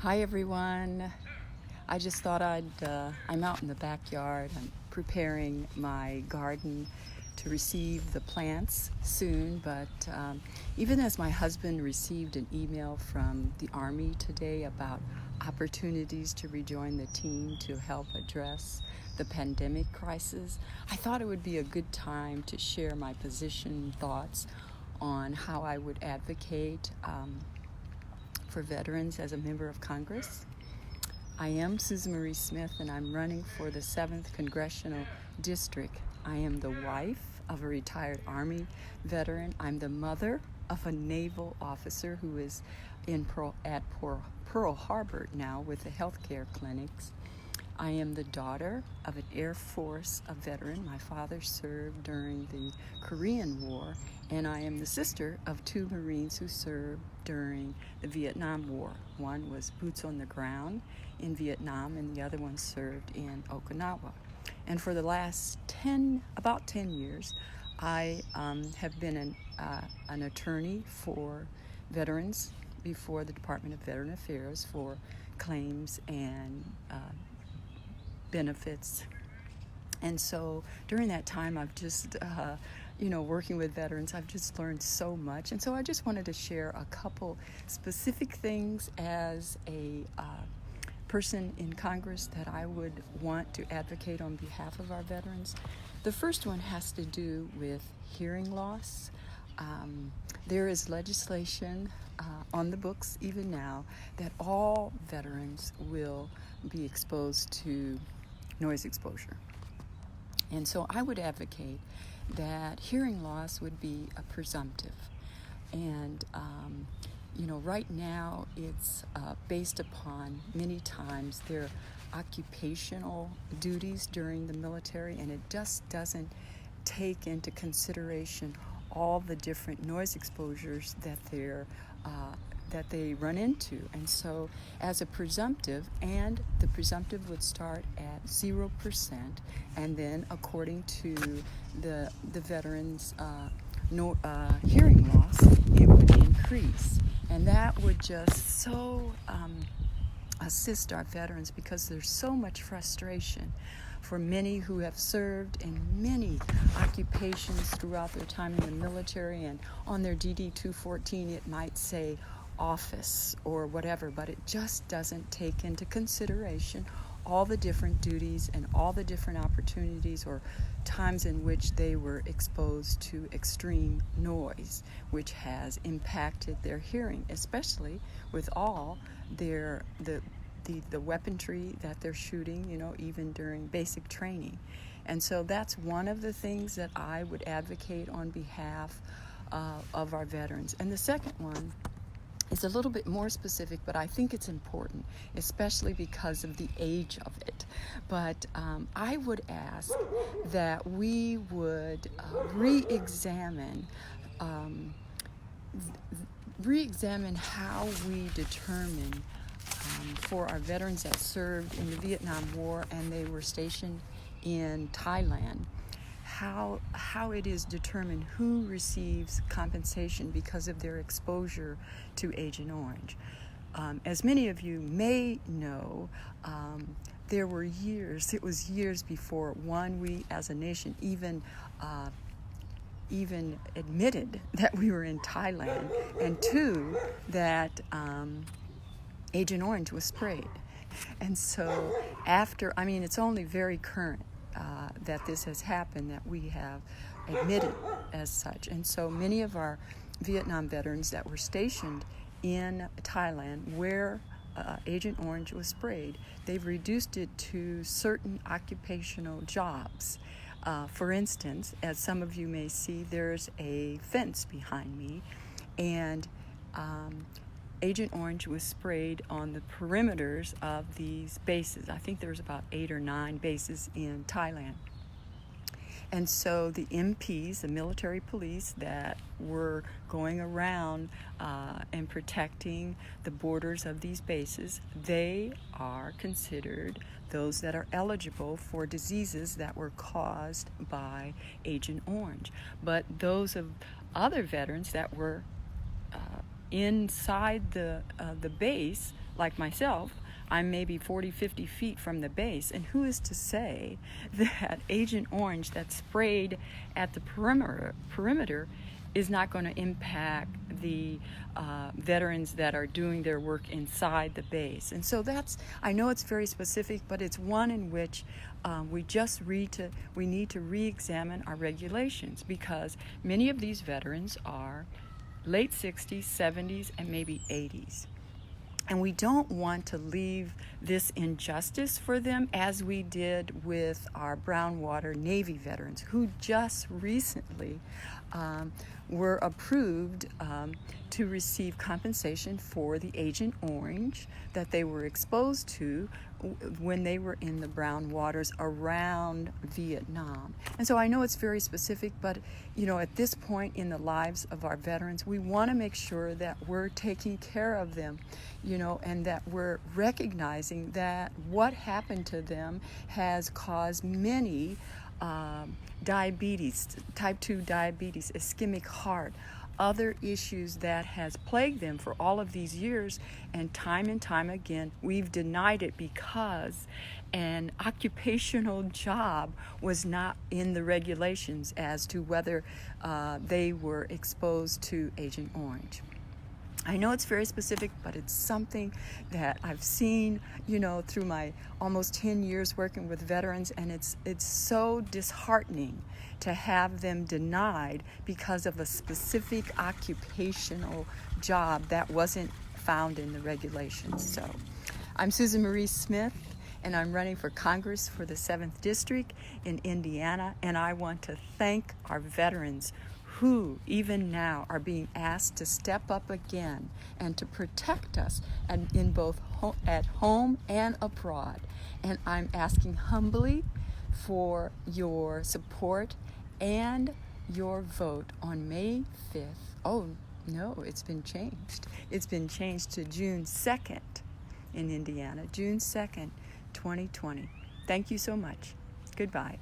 Hi everyone. I just thought I'm out in the backyard. I'm preparing my garden to receive the plants soon, but even as my husband received an email from the Army today about opportunities to rejoin the team to help address the pandemic crisis, I thought it would be a good time to share my position, thoughts on how I would advocate for veterans as a member of Congress. I am Susan Marie Smith, and I'm running for the 7th Congressional District. I am the wife of a retired Army veteran. I'm the mother of a naval officer who is at Pearl Harbor now with the healthcare clinics. I am the daughter of an Air Force veteran. My father served during the Korean War, and I am the sister of two Marines who served during the Vietnam War. One was boots on the ground in Vietnam, and the other one served in Okinawa. And for the last about 10 years, I have been an attorney for veterans before the Department of Veteran Affairs for claims and benefits. And so during that time, I've just, working with veterans, I've just learned so much. And so I just wanted to share a couple specific things as a person in Congress that I would want to advocate on behalf of our veterans. The first one has to do with hearing loss. There is legislation on the books even now that all veterans will be exposed to noise exposure. And so I would advocate that hearing loss would be a presumptive. And, right now it's based upon many times their occupational duties during the military, and it just doesn't take into consideration all the different noise exposures that they run into. And so as a presumptive, and the presumptive would start at 0%, and then according to the veterans' hearing loss, it would increase. And that would just so assist our veterans, because there's so much frustration for many who have served in many occupations throughout their time in the military, and on their DD-214 it might say office or whatever, but it just doesn't take into consideration all the different duties and all the different opportunities or times in which they were exposed to extreme noise, which has impacted their hearing, especially with all the weaponry that they're shooting, even during basic training. And so that's one of the things that I would advocate on behalf of our veterans. And the second one is a little bit more specific, but I think it's important, especially because of the age of it. But I would ask that we would re-examine how we determine for our veterans that served in the Vietnam War and they were stationed in Thailand, how it is determined who receives compensation because of their exposure to Agent Orange. As many of you may know, it was years before, one, we as a nation even admitted that we were in Thailand, and two, that Agent Orange was sprayed. And so it's only very current that this has happened, that we have admitted as such. And so many of our Vietnam veterans that were stationed in Thailand where Agent Orange was sprayed, they've reduced it to certain occupational jobs. For instance, as some of you may see, there's a fence behind me, and Agent Orange was sprayed on the perimeters of these bases. I think there's about 8 or 9 bases in Thailand. And so the MPs, the military police that were going around and protecting the borders of these bases, they are considered those that are eligible for diseases that were caused by Agent Orange. But those of other veterans that were inside the base like myself, I'm maybe 40, 50 feet from the base, and who is to say that Agent Orange that's sprayed at the perimeter is not going to impact the veterans that are doing their work inside the base. And so I know it's very specific, but it's one in which we need to re-examine our regulations, because many of these veterans are late 60s, 70s, and maybe 80s. And we don't want to leave this injustice for them, as we did with our Brownwater Navy veterans, who just recently were approved to receive compensation for the Agent Orange that they were exposed to when they were in the brown waters around Vietnam. And so I know it's very specific, but at this point in the lives of our veterans, we want to make sure that we're taking care of them, and that we're recognizing that what happened to them has caused many diabetes, type 2 diabetes, ischemic heart, other issues that has plagued them for all of these years. And time again, we've denied it because an occupational job was not in the regulations as to whether they were exposed to Agent Orange. I know it's very specific, but it's something that I've seen, through my almost 10 years working with veterans, and it's so disheartening to have them denied because of a specific occupational job that wasn't found in the regulations. So, I'm Susan Marie Smith, and I'm running for Congress for the 7th District in Indiana, and I want to thank our veterans who even now are being asked to step up again and to protect us, and in both at home and abroad. And I'm asking humbly for your support and your vote on May 5th. Oh, no, it's been changed. It's been changed to June 2nd in Indiana, June 2nd, 2020. Thank you so much. Goodbye.